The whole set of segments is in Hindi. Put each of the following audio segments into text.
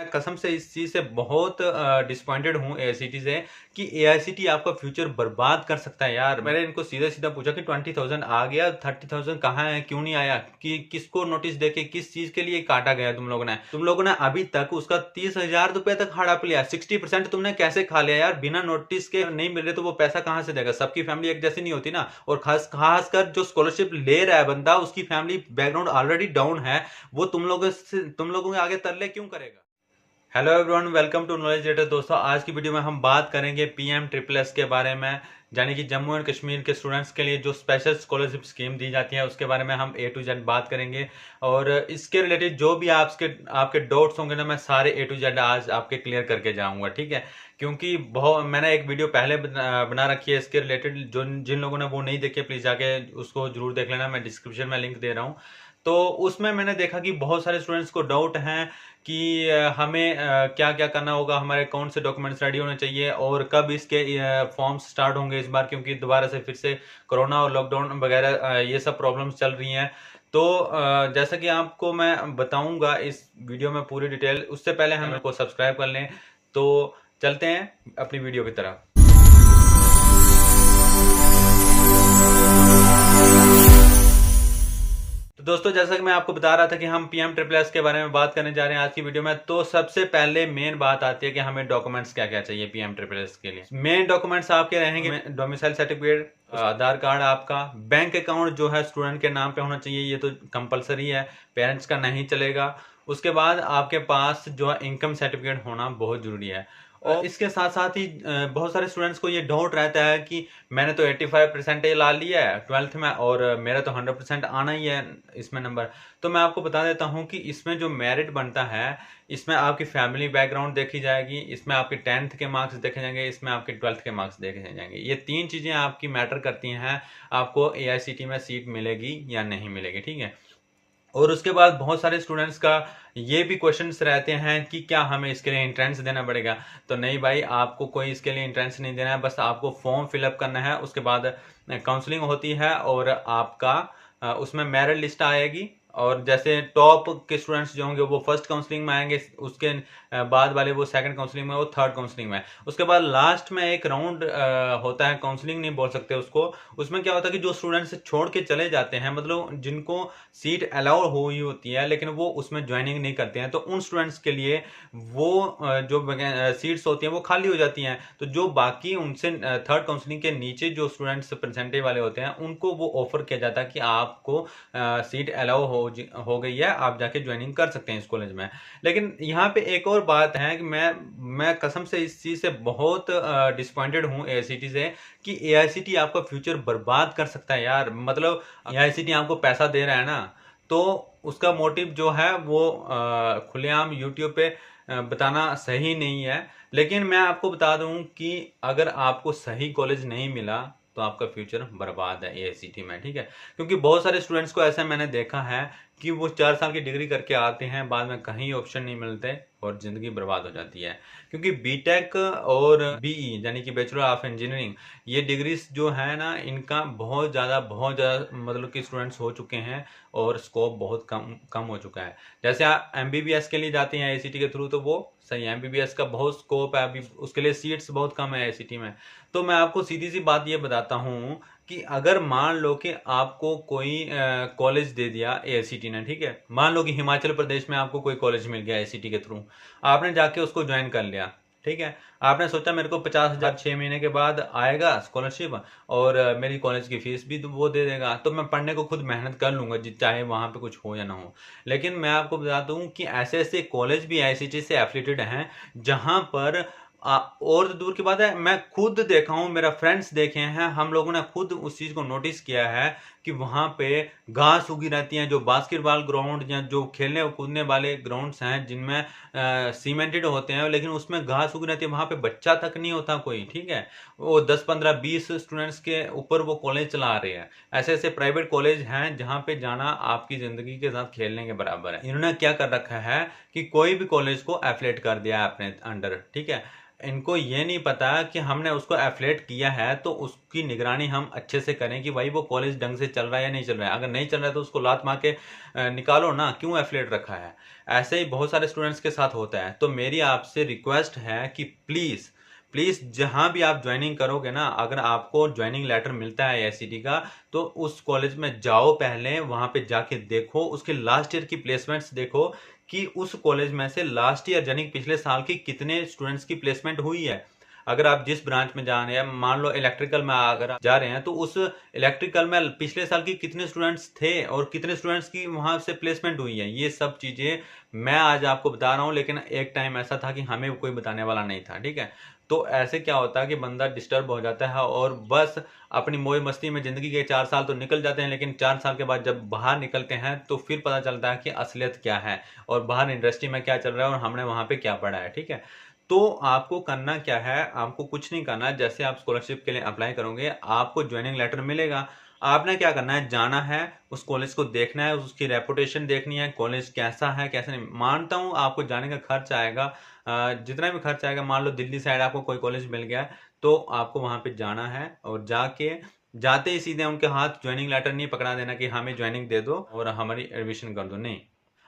कसम से इस चीज़ से बहुत डिसअपॉइंटेड हूँ एआईसीटी से कि एआईसीटी आपका फ्यूचर बर्बाद कर सकता है यार। मैंने इनको सीधा सीधा पूछा कि 20,000 आ गया, 30,000 कहाँ है, क्यों नहीं आया, कि किसको नोटिस देके किस चीज के लिए काटा गया तुम लोगों ने अभी तक उसका 30,000 रुपए तक हड़प लिया। 60% तुमने कैसे खा लिया यार, बिना नोटिस के नहीं मिल रहे तो वो पैसा कहाँ से देगा। सबकी फैमिली एक जैसी नहीं होती ना, और खासकर जो स्कॉलरशिप ले रहा है बंदा उसकी फैमिली बैकग्राउंड ऑलरेडी डाउन है, वो तुम लोगों के आगे तरले क्यों करेगा। Hello everyone, welcome to knowledge letter. दोस्तों, आज की वीडियो में हम बात करेंगे पीएम ट्रिपल एस के बारे में, यानी कि जम्मू एंड कश्मीर के स्टूडेंट्स के लिए जो स्पेशल स्कॉलरशिप स्कीम दी जाती है उसके बारे में हम ए टू जेड बात करेंगे। और इसके रिलेटेड जो भी आपके डाउट्स होंगे ना, मैं सारे ए टू जेड आज आपके क्लियर करके जाऊंगा, ठीक है। क्योंकि बहुत मैंने एक वीडियो पहले बना रखी है इसके रिलेटेड, जो जिन लोगों ने वो नहीं देखे प्लीज जाके उसको जरूर देख लेना, मैं डिस्क्रिप्शन में लिंक दे रहा हूँ। तो उसमें मैंने देखा कि बहुत सारे स्टूडेंट्स को डाउट हैं कि हमें क्या क्या करना होगा, हमारे कौन से डॉक्यूमेंट्स रेडी होने चाहिए और कब इसके फॉर्म्स स्टार्ट होंगे इस बार, क्योंकि दोबारा से फिर से कोरोना और लॉकडाउन वगैरह ये सब प्रॉब्लम्स चल रही हैं। तो जैसा कि आपको मैं बताऊंगा इस वीडियो में पूरी डिटेल, उससे पहले हम को सब्सक्राइब कर लें। तो चलते हैं अपनी वीडियो की तरफ। तो दोस्तों, जैसा कि मैं आपको बता रहा था कि हम पीएम ट्रिपल एस के बारे में बात करने जा रहे हैं आज की वीडियो में। तो सबसे पहले मेन बात आती है कि हमें डॉक्यूमेंट्स क्या क्या चाहिए पीएम ट्रिपल एस के लिए। मेन डॉक्यूमेंट्स आपके रहेंगे डोमिसाइल सर्टिफिकेट, आधार कार्ड, आपका बैंक अकाउंट जो है स्टूडेंट के नाम पे होना चाहिए, ये तो कंपलसरी है, पेरेंट्स का नहीं चलेगा। उसके बाद आपके पास जो है इनकम सर्टिफिकेट होना बहुत जरूरी है। और इसके साथ साथ ही बहुत सारे स्टूडेंट्स को ये डाउट रहता है कि मैंने तो 85% ला लिया है 12th में और मेरा तो 100% आना ही है इसमें नंबर। तो मैं आपको बता देता हूँ कि इसमें जो मेरिट बनता है, इसमें आपकी फैमिली बैकग्राउंड देखी जाएगी, इसमें आपके 10th के मार्क्स देखे जाएंगे, इसमें आपके 12th के मार्क्स देखे जाएंगे। ये तीन चीजें आपकी मैटर करती हैं, आपको एआईसीटी में सीट मिलेगी या नहीं मिलेगी, ठीक है। और उसके बाद बहुत सारे स्टूडेंट्स का ये भी क्वेश्चंस रहते हैं कि क्या हमें इसके लिए एंट्रेंस देना पड़ेगा। तो नहीं भाई, आपको कोई इसके लिए एंट्रेंस नहीं देना है, बस आपको फॉर्म फिलअप करना है। उसके बाद काउंसलिंग होती है और आपका उसमें मेरिट लिस्ट आएगी, और जैसे टॉप के स्टूडेंट्स जो होंगे वो फर्स्ट काउंसलिंग में आएंगे, उसके बाद वाले वो सेकंड काउंसलिंग में, वो थर्ड काउंसलिंग में। उसके बाद लास्ट में एक राउंड होता है, काउंसलिंग नहीं बोल सकते उसको। उसमें क्या होता है कि जो स्टूडेंट्स छोड़ के चले जाते हैं, मतलब जिनको सीट अलाउ हुई होती है लेकिन वो उसमें ज्वाइनिंग नहीं करते हैं, तो उन स्टूडेंट्स के लिए वो जो सीट्स होती हैं वो खाली हो जाती हैं। तो जो बाकी उनसे थर्ड काउंसलिंग के नीचे जो स्टूडेंट्स परसेंटेज वाले होते हैं उनको वो ऑफर किया जाता है कि आपको सीट अलाउ हो गई है, आप जाके ज्वाइनिंग कर सकते हैं इस कॉलेज में। लेकिन यहाँ पे एक और बात है कि मैं कसम से इस चीज से बहुत डिसअपॉइंटेड हूँ एआईसीटी से कि एआईसीटी आपका फ्यूचर बर्बाद कर सकता है यार। मतलब एआईसीटी आपको पैसा दे रहा है ना, तो उसका मोटिव जो है वो खुलेआम यूट्यूब पे बताना सही नहीं है। लेकिन मैं आपको बता दूं कि अगर आपको सही कॉलेज नहीं मिला तो आपका फ्यूचर बर्बाद है एआईसीटी में, ठीक है। क्योंकि बहुत सारे स्टूडेंट्स को ऐसा मैंने देखा है कि वो 4 साल की डिग्री करके आते हैं, बाद में कहीं ऑप्शन नहीं मिलते और जिंदगी बर्बाद हो जाती है। क्योंकि बीटेक और बीई यानी कि बैचलर ऑफ इंजीनियरिंग, ये डिग्रीज जो है ना, इनका बहुत ज़्यादा मतलब कि स्टूडेंट्स हो चुके हैं और स्कोप बहुत कम कम हो चुका है। जैसे आप एमबीबीएस के लिए जाते हैं एआईसीटी के थ्रू, तो वो सही है, एमबीबीएस का बहुत स्कोप है, अभी उसके लिए सीट्स बहुत कम है एआईसीटी में। तो मैं आपको सीधी सी बात ये बताता हूँ कि अगर मान लो कि आपको कोई कॉलेज दे दिया एआईसीटी ने, ठीक है, मान लो कि हिमाचल प्रदेश में आपको कोई कॉलेज मिल गया एआईसीटी के थ्रू, आपने जाके उसको ज्वाइन कर लिया, ठीक है। आपने सोचा मेरे को 50,000 6 महीने के बाद आएगा स्कॉलरशिप और मेरी कॉलेज की फीस भी तो वो दे देगा, तो मैं पढ़ने को खुद मेहनत कर लूंगा चाहे वहां पे कुछ हो या ना हो। लेकिन मैं आपको बता दूं कि ऐसे ऐसे कॉलेज भी आईसीटी से एफिलिएटेड हैं जहां पर और तो दूर की बात है, मैं खुद देखा हूं, मेरा फ्रेंड्स देखे हैं, हम लोगों ने खुद उस चीज को नोटिस किया है कि वहां पे घास उगी रहती है। जो बास्केटबॉल ग्राउंड या जो खेलने और कूदने वाले ग्राउंड्स हैं जिनमें सीमेंटेड होते हैं, लेकिन उसमें घास उगी रहती है, वहां पे बच्चा तक नहीं होता कोई, ठीक है। वो 10 15 20 स्टूडेंट्स के ऊपर वो कॉलेज चला रहे हैं। ऐसे ऐसे प्राइवेट कॉलेज हैं जहां पे जाना आपकी जिंदगी के साथ खेलने के बराबर है। इन्होंने क्या कर रखा है कि कोई भी कॉलेज को एफिलिएट कर दिया है अपने अंडर, ठीक है। इनको ये नहीं पता कि हमने उसको एफिलेट किया है तो उसकी निगरानी हम अच्छे से करें कि भाई वो कॉलेज ढंग से चल रहा है या नहीं चल रहा है। अगर नहीं चल रहा है तो उसको लात मार के निकालो ना, क्यों एफिलेट रखा है। ऐसे ही बहुत सारे स्टूडेंट्स के साथ होता है। तो मेरी आपसे रिक्वेस्ट है कि प्लीज़ प्लीज़ जहाँ भी आप ज्वाइनिंग करोगे ना, अगर आपको ज्वाइनिंग लेटर मिलता है आईआईसीटी का, तो उस कॉलेज में जाओ, पहले वहाँ पे जाके देखो, उसके लास्ट ईयर की प्लेसमेंट्स देखो कि उस कॉलेज में से लास्ट ईयर यानी पिछले साल की कितने स्टूडेंट्स की प्लेसमेंट हुई है। अगर आप जिस ब्रांच में जा रहे हैं, मान लो इलेक्ट्रिकल में अगर आप जा रहे हैं, तो उस इलेक्ट्रिकल में पिछले साल की कितने स्टूडेंट्स थे और कितने स्टूडेंट्स की वहां से प्लेसमेंट हुई है। ये सब चीजें मैं आज आपको बता रहा हूँ, लेकिन एक टाइम ऐसा था कि हमें कोई बताने वाला नहीं था, ठीक है। तो ऐसे क्या होता है कि बंदा डिस्टर्ब हो जाता है और बस अपनी मौज मस्ती में जिंदगी के 4 साल तो निकल जाते हैं, लेकिन 4 साल के बाद जब बाहर निकलते हैं तो फिर पता चलता है कि असलियत क्या है और बाहर इंडस्ट्री में क्या चल रहा है और हमने वहां पे क्या पढ़ा है, ठीक है। तो आपको करना क्या है, आपको कुछ नहीं करना। जैसे आप स्कॉलरशिप के लिए अप्लाई करोगे, आपको ज्वाइनिंग लेटर मिलेगा। आपने क्या करना है, जाना है, उस कॉलेज को देखना है, उसकी रेपुटेशन देखनी है, कॉलेज कैसा है कैसा नहीं। मानता हूँ आपको जाने का खर्च आएगा, जितना भी खर्च आएगा, मान लो दिल्ली साइड आपको कोई कॉलेज मिल गया तो आपको वहां पे जाना है और जाके जाते ही सीधे उनके हाथ ज्वाइनिंग लेटर नहीं पकड़ा देना कि हमें ज्वाइनिंग दे दो और हमारी एडमिशन कर दो, नहीं।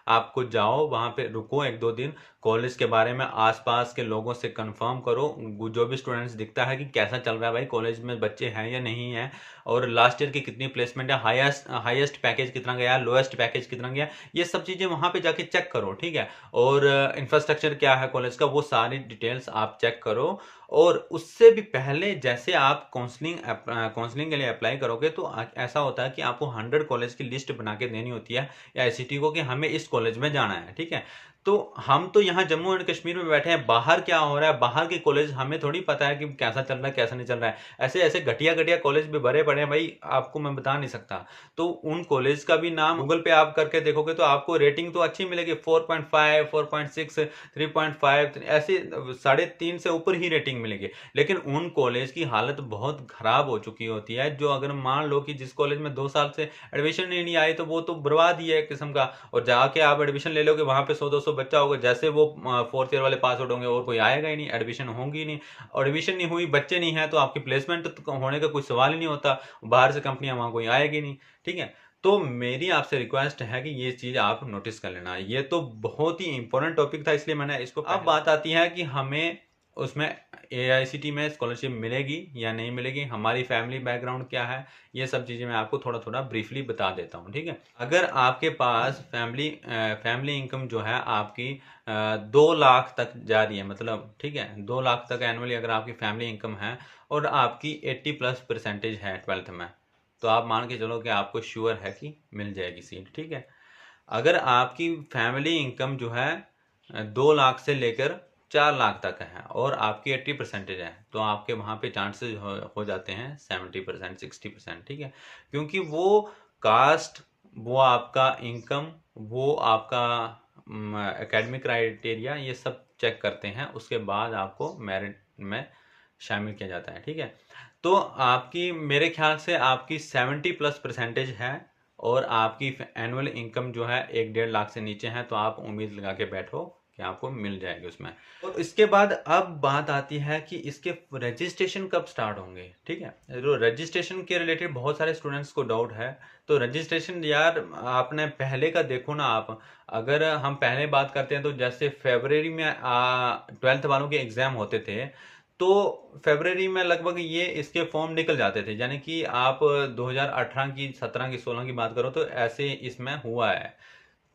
आपको जाओ, वहां पे रुको 1-2 दिन, कॉलेज के बारे में आसपास के लोगों से कंफर्म करो, जो भी स्टूडेंट्स दिखता है कि कैसा चल रहा है भाई, कॉलेज में बच्चे हैं या नहीं है, और लास्ट ईयर की कितनी प्लेसमेंट है, हाईएस्ट पैकेज कितना गया, लोएस्ट पैकेज कितना गया, ये सब चीज़ें वहां पे जाके चेक करो, ठीक है। और इंफ्रास्ट्रक्चर क्या है कॉलेज का, वो सारी डिटेल्स आप चेक करो। और उससे भी पहले जैसे आप काउंसलिंग के लिए अप्लाई करोगे तो ऐसा होता है कि आपको 100 कॉलेज की लिस्ट बना के देनी होती है आईसीटी को कि हमें इस कॉलेज में जाना है, ठीक है। तो हम तो यहाँ जम्मू एंड कश्मीर में बैठे हैं, बाहर क्या हो रहा है, बाहर के कॉलेज हमें थोड़ी पता है कि कैसा चल रहा है कैसा नहीं चल रहा है। ऐसे ऐसे घटिया घटिया कॉलेज भी भरे पड़े हैं भाई, आपको मैं बता नहीं सकता। तो उन कॉलेज का भी नाम गूगल पे आप करके देखोगे तो आपको रेटिंग तो अच्छी मिलेगी, 4.5, 4.6, 3.5, ऐसे 3.5 से ऊपर ही रेटिंग मिलेगी। लेकिन उन कॉलेज की हालत बहुत खराब हो चुकी होती है, जो अगर मान लो कि जिस कॉलेज में 2 साल से एडमिशन ही नहीं आई तो वो तो बर्बाद ही है एक किस्म का। और जाके आप एडमिशन ले लोगे, वहां पे 100-200 बच्चा होगा, जैसे वो 4th ईयर वाले पास आउट होंगे और कोई आएगा ही नहीं, एडमिशन होंगी ही नहीं। और एडमिशन नहीं हुई, बच्चे नहीं है, तो आपकी प्लेसमेंट होने का कोई सवाल ही नहीं होता, बाहर से कंपनियां वहां कोई आएगी नहीं, ठीक है। तो मेरी आपसे रिक्वेस्ट है कि ये चीज आप नोटिस कर लेना। ये तो बहुत ही इंपॉर्टेंट टॉपिक था, इसलिए मैंने इसको। अब बात आती है कि हमें उसमें एआईसीटी में स्कॉलरशिप मिलेगी या नहीं मिलेगी, हमारी फैमिली बैकग्राउंड क्या है, ये सब चीज़ें मैं आपको थोड़ा थोड़ा ब्रीफली बता देता हूँ, ठीक है। अगर आपके पास फैमिली इनकम जो है आपकी 2 लाख तक जा रही है, मतलब ठीक है, 2 लाख तक एनुअली अगर आपकी फैमिली इनकम है और आपकी 80+% है 12th में, तो आप मान के चलो कि आपको श्योर है कि मिल जाएगी सीट, ठीक है। अगर आपकी फैमिली इनकम जो है 2 लाख से लेकर 4 लाख तक है और आपकी 80% है, तो आपके वहाँ पे चांसेस हो जाते हैं 70%, 60%, ठीक है। क्योंकि वो कास्ट, वो आपका इनकम, वो आपका एकेडमिक क्राइटेरिया, ये सब चेक करते हैं, उसके बाद आपको मेरिट में शामिल किया जाता है, ठीक है। तो आपकी मेरे ख्याल से आपकी 70+% है और आपकी एनुअल इनकम जो है 1-1.5 लाख से नीचे है, तो आप उम्मीद लगा के बैठो कि आपको मिल जाएगी उसमें। और इसके बाद अब बात आती है कि इसके रजिस्ट्रेशन कब स्टार्ट होंगे, ठीक है। तो रजिस्ट्रेशन के रिलेटेड बहुत सारे स्टूडेंट्स को डाउट है। तो रजिस्ट्रेशन यार आपने पहले का देखो ना आप, अगर हम पहले बात करते हैं तो जैसे फरवरी में 12th वालों के एग्जाम होते थे, तो फरवरी में लगभग ये इसके फॉर्म निकल जाते थे, यानी कि आप 2018 की, 17 की, 16 की बात करो तो ऐसे इसमें हुआ है।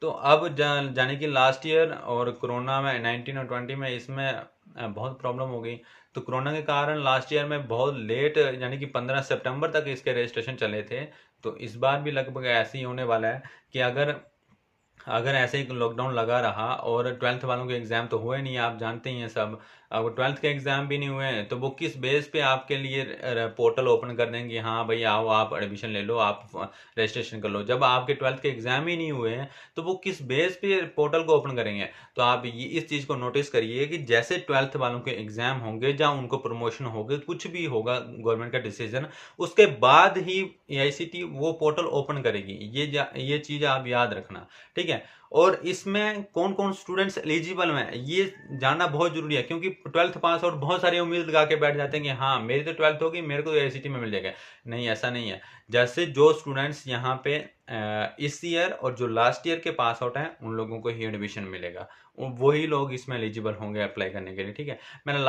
तो अब जाने की लास्ट ईयर और कोरोना में 19 और 20 में इसमें बहुत प्रॉब्लम हो गई। तो कोरोना के कारण लास्ट ईयर में बहुत लेट, यानी कि 15 सितंबर तक इसके रजिस्ट्रेशन चले थे। तो इस बार भी लगभग ऐसे ही होने वाला है कि अगर अगर ऐसे ही लॉकडाउन लगा रहा और 12th वालों के एग्जाम तो हुए नहीं, आप जानते ही हैं सब। अब 12th के एग्जाम भी नहीं हुए हैं तो वो किस बेस पे आपके लिए पोर्टल ओपन कर देंगे, हाँ भाई आओ आप एडमिशन ले लो, आप रजिस्ट्रेशन कर लो, जब आपके 12th के एग्जाम ही नहीं हुए हैं तो वो किस बेस पे पोर्टल को ओपन करेंगे। तो आप ये इस चीज़ को नोटिस करिए कि जैसे 12th वालों के एग्जाम होंगे, जहाँ उनको प्रमोशन होगा, कुछ भी होगा गवर्नमेंट का डिसीजन, उसके बाद ही एआईसीटी वो पोर्टल ओपन करेगी। ये चीज़ आप याद रखना, ठीक है। है। और इसमें कौन कौन स्टूडेंट्स एलिजिबल हैं ये जानना बहुत जरूरी है, क्योंकि 12th पास आउट बहुत सारी उम्मीद लगा के बैठ जाते हैं कि हाँ मेरी तो 12th होगी, मेरे को तो AICTE में मिल जाएगा। नहीं, ऐसा नहीं है। जैसे जो स्टूडेंट्स यहाँ पे इस ईयर और जो लास्ट ईयर के पास आउट हैं उन लोगों को ही एडमिशन मिलेगा, वही लोग इसमें एलिजिबल होंगे अप्लाई करने के लिए, ठीक है। मैंने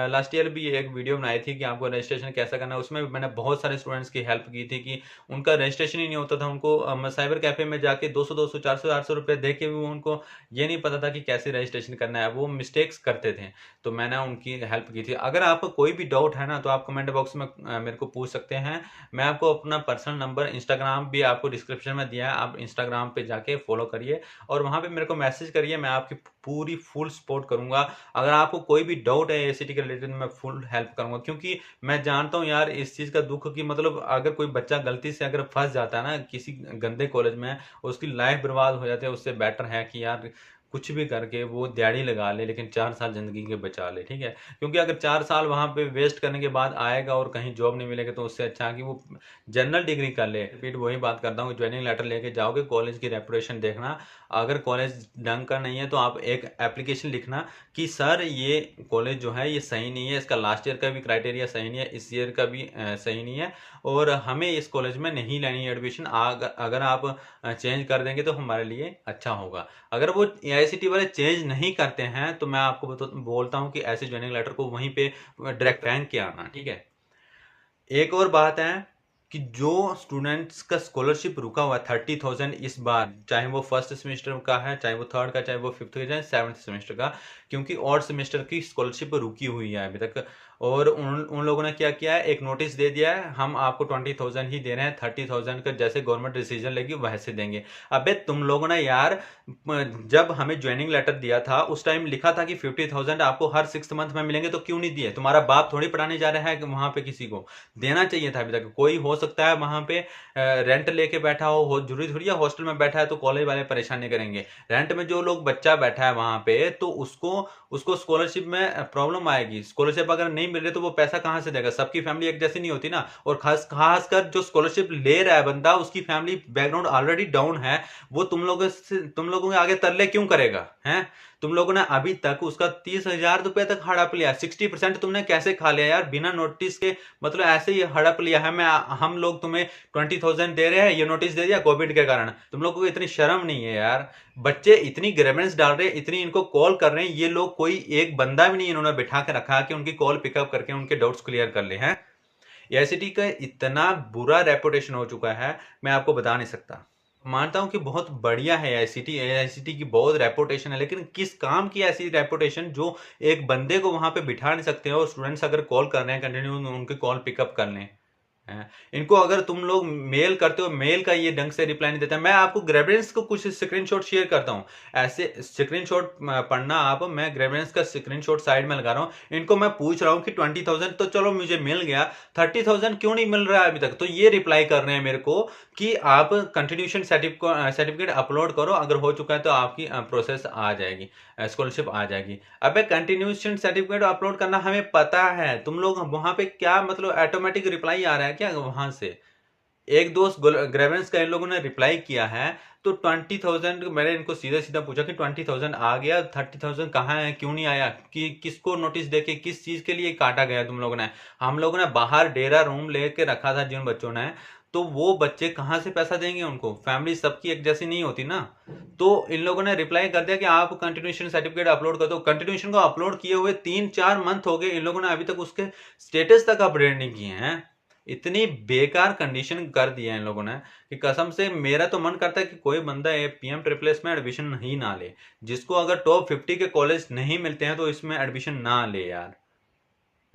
लास्ट ईयर भी एक वीडियो बनाई थी कि आपको रजिस्ट्रेशन कैसा करना है। उसमें मैंने बहुत सारे स्टूडेंट्स की हेल्प की थी कि उनका रजिस्ट्रेशन ही नहीं होता था। उनको साइबर कैफे में जाके 200 400 800 रुपये दे के भी उनको ये नहीं पता था कि कैसे रजिस्ट्रेशन करना है, वो मिस्टेक्स करते थे। तो मैंने उनकी हेल्प की थी। अगर आपको कोई भी डाउट है ना तो आप कमेंट बॉक्स में मेरे को पूछ सकते हैं। मैं आपको अपना पर्सनल नंबर, इंस्टाग्राम भी आपको डिस्क्रिप्शन में दिया है, आप इंस्टाग्राम पे जाके फॉलो करिए और वहाँ पे मेरे को मैसेज करिए, मैं आपकी पूरी फुल सपोर्ट करूंगा। अगर आपको कोई भी डाउट है AICTE के रिलेटेड मैं फुल हेल्प करूंगा, क्योंकि मैं जानता हूं यार इस चीज़ का दुख कि मतलब अगर कोई बच्चा गलती से अगर फंस जाता है ना किसी गंदे कॉलेज में, उसकी लाइफ बर्बाद हो जाती है। उससे बेटर है कि यार कुछ भी करके वो दिहाड़ी लगा ले लेकिन 4 साल जिंदगी के बचा ले, ठीक है। क्योंकि अगर 4 साल वहां पे वेस्ट करने के बाद आएगा और कहीं जॉब नहीं मिलेगा तो उससे अच्छा है कि वो जनरल डिग्री कर ले। रिपीट वही बात करता हूँ, ज्वाइनिंग लेटर लेके जाओगे, कॉलेज की रेपुटेशन देखना। अगर कॉलेज ढंग का नहीं है तो आप एक एप्लीकेशन लिखना कि सर ये कॉलेज जो है ये सही नहीं है, इसका लास्ट ईयर का भी क्राइटेरिया सही नहीं है, इस ईयर का भी सही नहीं है और हमें इस कॉलेज में नहीं लेनी है एडमिशन। अगर आप चेंज कर देंगे तो हमारे लिए अच्छा होगा। अगर वो AICTE वाले चेंज नहीं करते हैं तो मैं आपको बोलता हूँ कि ऐसे ज्वाइनिंग लेटर को वहीं पे डायरेक्ट फेंक के आना, ठीक है। एक और बात है कि जो स्टूडेंट्स का स्कॉलरशिप रुका हुआ है 30,000 इस बार, चाहे वो फर्स्ट सेमेस्टर का है, चाहे वो थर्ड का, चाहे वो फिफ्थ का, चाहे 7th सेमेस्टर का, क्योंकि और सेमेस्टर की स्कॉलरशिप रुकी हुई है अभी तक। और उन लोगों ने क्या किया है, एक नोटिस दे दिया है, हम आपको 20,000 ही दे रहे हैं, 30,000 का जैसे गवर्नमेंट डिसीजन लेगी वैसे देंगे। अबे तुम लोगों ने यार जब हमें ज्वाइनिंग लेटर दिया था उस टाइम लिखा था कि 50,000 आपको हर 6 मंथ में मिलेंगे, तो क्यों नहीं दिए? तुम्हारा बाप थोड़ी पढ़ाने जा रहा है कि वहां पे किसी को देना चाहिए था अभी तक। कोई हो सकता है वहां पे रेंट लेके बैठा हो, जरूरी थोड़ी है हॉस्टल में बैठा है तो कॉलेज वाले परेशान नहीं करेंगे। रेंट में जो लोग बच्चा बैठा है वहां पे तो उसको स्कॉलरशिप में प्रॉब्लम आएगी। स्कॉलरशिप अगर नहीं मिल रही तो वो पैसा कहां से देगा? सबकी फैमिली एक जैसी नहीं होती ना। और खासकर जो स्कॉलरशिप ले रहा है बंदा उसकी फैमिली बैकग्राउंड ऑलरेडी डाउन है, वो तुम लोगों के आगे तरले क्यों करेगा? हैं तुम लोगों ने अभी तक उसका 30,000 रुपए तक हड़प लिया, 60% तुमने कैसे खा लिया यार बिना नोटिस के? मतलब ऐसे ही हड़प लिया है। हम लोग तुम्हें 20,000 दे रहे हैं, ये नोटिस दे दिया कोविड के कारण। तुम लोगों को इतनी शर्म नहीं है यार? बच्चे इतनी ग्रेवेंस डाल रहे हैं, इतनी इनको कॉल कर रहे हैं, ये लोग कोई एक बंदा भी नहीं इन्होंने बिठा के रखा कि उनकी कॉल पिकअप करके उनके डाउट्स क्लियर कर ले हैं। AICTE का इतना बुरा रेपुटेशन हो चुका है मैं आपको बता नहीं सकता। मानता हूं कि बहुत बढ़िया है AICTE की बहुत रेपुटेशन है, लेकिन किस काम की ऐसी रेपुटेशन जो एक बंदे को वहां पे बिठा नहीं सकते हो? और स्टूडेंट्स अगर कॉल कर रहे हैं कंटिन्यू उनकी कॉल पिकअप कर लें। इनको अगर तुम लोग मेल करते हो, मेल का ये ढंग से रिप्लाई नहीं देता। मैं आपको ग्रेविडेंस को कुछ स्क्रीनशॉट शेयर करता हूं, ऐसे स्क्रीनशॉट पढ़ना आप। मैं ग्रेविडेंस का स्क्रीनशॉट साइड में लगा रहा हूं। इनको मैं पूछ रहा हूं कि 20,000 तो चलो मुझे मिल गया, 30,000 क्यों नहीं मिल रहा है अभी तक? तो ये रिप्लाई कर रहे हैं मेरे को कि आप कंटिन्यूशन सर्टिफिकेट अपलोड करो, अगर हो चुका है तो आपकी प्रोसेस आ जाएगी, स्कॉलरशिप आ जाएगी। अबे कंटिन्यूशन सर्टिफिकेट अपलोड करना हमें पता है, तुम लोग वहां पे क्या मतलब ऑटोमेटिक रिप्लाई आ रहा है क्या वहां से? एक दोस्त ग्रेवेंस का इन लोगों ने रिप्लाई किया है तो 20,000 मैंने इनको सीधा सीधा पूछा कि 20,000 आ गया, 30,000 कहाँ है, क्यों नहीं आया? कि किसको नोटिस देके किस चीज के लिए काटा गया तुम लोगों ने? हम लोगों ने बाहर डेरा रूम लेके रखा था जिन बच्चों ने, तो वो बच्चे कहाँ से पैसा देंगे उनको? फैमिली सबकी एक जैसी नहीं होती ना। तो इन लोगों ने रिप्लाई कर दिया कि आप कंटिन्यूशन सर्टिफिकेट अपलोड कर दो। कंटिन्यूशन को अपलोड किए हुए 3-4 मंथ हो गए, इन लोगों ने अभी तक उसके स्टेटस तक अपडेट नहीं किए हैं। इतनी बेकार कंडीशन कर दिया है इन लोगों ने कि कसम से मेरा तो मन करता है कि कोई बंदा PM-SSS में एडमिशन ही ना ले। जिसको अगर टॉप 50 के कॉलेज नहीं मिलते हैं तो इसमें एडमिशन ना ले यार।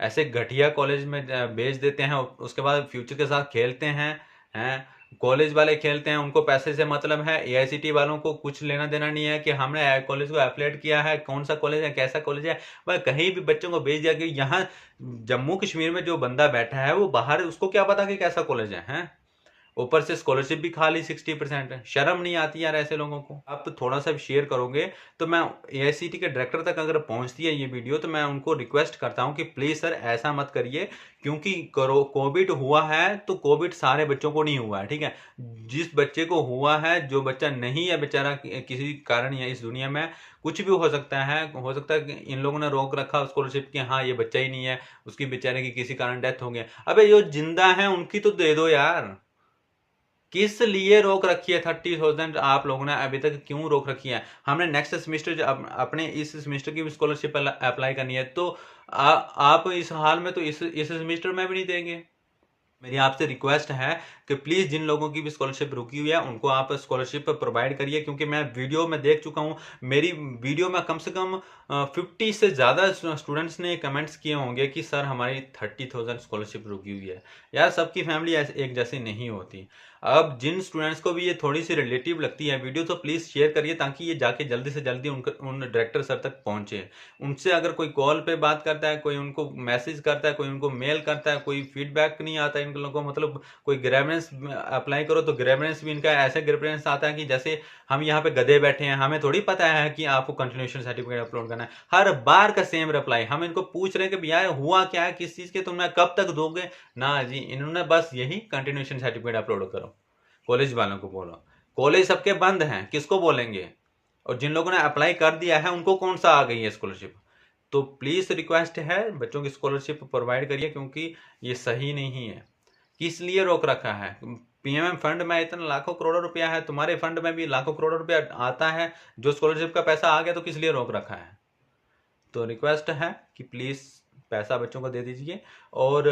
ऐसे घटिया कॉलेज में भेज देते हैं, उसके बाद फ्यूचर के साथ खेलते हैं। कॉलेज वाले खेलते हैं, उनको पैसे से मतलब है। AICTE वालों को कुछ लेना देना नहीं है कि हमने कॉलेज को एफिलिएट किया है, कौन सा कॉलेज है, कैसा कॉलेज है। वह कहीं भी बच्चों को भेज दिया कि यहाँ जम्मू कश्मीर में जो बंदा बैठा है वो बाहर, उसको क्या पता कि कैसा कॉलेज है? ऊपर से स्कॉलरशिप भी खाली 60%। शर्म नहीं आती यार ऐसे लोगों को। आप थोड़ा सा शेयर करोगे तो मैं AICTE के डायरेक्टर तक अगर पहुंचती है ये वीडियो तो मैं उनको रिक्वेस्ट करता हूं कि प्लीज सर ऐसा मत करिए, क्योंकि कोविड हुआ है तो कोविड सारे बच्चों को नहीं हुआ है, ठीक है। जिस बच्चे को हुआ है, जो बच्चा नहीं है बेचारा किसी कारण या इस दुनिया में कुछ भी हो सकता है कि इन लोगों ने रोक रखा स्कॉलरशिप कि हाँ ये बच्चा ही नहीं है, उसकी बेचारे की किसी कारण डेथ हो गया। अबे जो जिंदा है उनकी तो दे दो यार, किस लिए रोक रखी है 30,000 आप लोगों ने अभी तक क्यों रोक रखी है? हमने नेक्स्ट सेमेस्टर अपने इस सेमेस्टर की भी स्कॉलरशिप अप्लाई करनी है, तो आप इस हाल में तो इस सेमेस्टर में भी नहीं देंगे। मेरी आपसे रिक्वेस्ट है कि प्लीज जिन लोगों की भी स्कॉलरशिप रुकी हुई है उनको आप स्कॉलरशिप प्रोवाइड करिए, क्योंकि मैं वीडियो में देख चुका हूं, मेरी वीडियो में कम से कम 50 से ज्यादा स्टूडेंट्स ने कमेंट्स किए होंगे कि सर हमारी 30,000 स्कॉलरशिप रुकी हुई है। यार सबकी फैमिली एक जैसी नहीं होती। अब जिन स्टूडेंट्स को भी ये थोड़ी सी रिलेटिव लगती है वीडियो, तो प्लीज शेयर करिए ताकि ये जाके जल्दी से जल्दी उन डायरेक्टर सर तक पहुंचे। उनसे अगर कोई कॉल पे बात करता है, कोई उनको मैसेज करता है, कोई उनको मेल करता है, कोई फीडबैक नहीं आता इन लोगों को, मतलब कोई ग्रेवेंस अप्लाई करो तो ग्रेवेंस भी इनका ऐसे ग्रेवेंस आता है कि जैसे हम यहाँ पे गधे बैठे हैं, हमें थोड़ी पता है कि आपको कंटिन्यूएशन सर्टिफिकेट अपलोड करना है। हर बार का सेम रिप्लाई। हम इनको पूछ रहे हैं कि भैया हुआ क्या है, किस चीज के, तुम कब तक दोगे ना जी, इन्होंने बस यही कंटिन्यूएशन सर्टिफिकेट अपलोड करो। कॉलेज वालों को बोलो, कॉलेज सबके बंद हैं, किसको बोलेंगे? और जिन लोगों ने अप्लाई कर दिया है उनको कौन सा आ गई है स्कॉलरशिप? तो प्लीज रिक्वेस्ट है बच्चों की स्कॉलरशिप प्रोवाइड करिए, क्योंकि ये सही नहीं है। किस लिए रोक रखा है? PMM फंड में इतना लाखों करोड़ों रुपया है, तुम्हारे फंड में भी लाखों करोड़ों रुपया आता है, जो स्कॉलरशिप का पैसा आ गया तो किस लिए रोक रखा है? तो रिक्वेस्ट है कि प्लीज पैसा बच्चों को दे दीजिए। और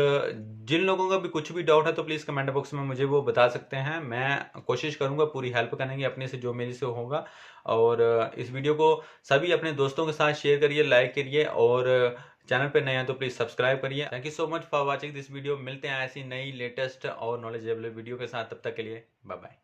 जिन लोगों का भी कुछ भी डाउट है तो प्लीज कमेंट बॉक्स में मुझे वो बता सकते हैं, मैं कोशिश करूंगा पूरी हेल्प करने की अपने से जो मेरी से होगा। और इस वीडियो को सभी अपने दोस्तों के साथ शेयर करिए, लाइक करिए, और चैनल पे नए हैं तो प्लीज सब्सक्राइब करिए। Thank you so much for watching this video. मिलते हैं ऐसी नई लेटेस्ट और नॉलेजेबल वीडियो के साथ, तब तक के लिए बाय बाय।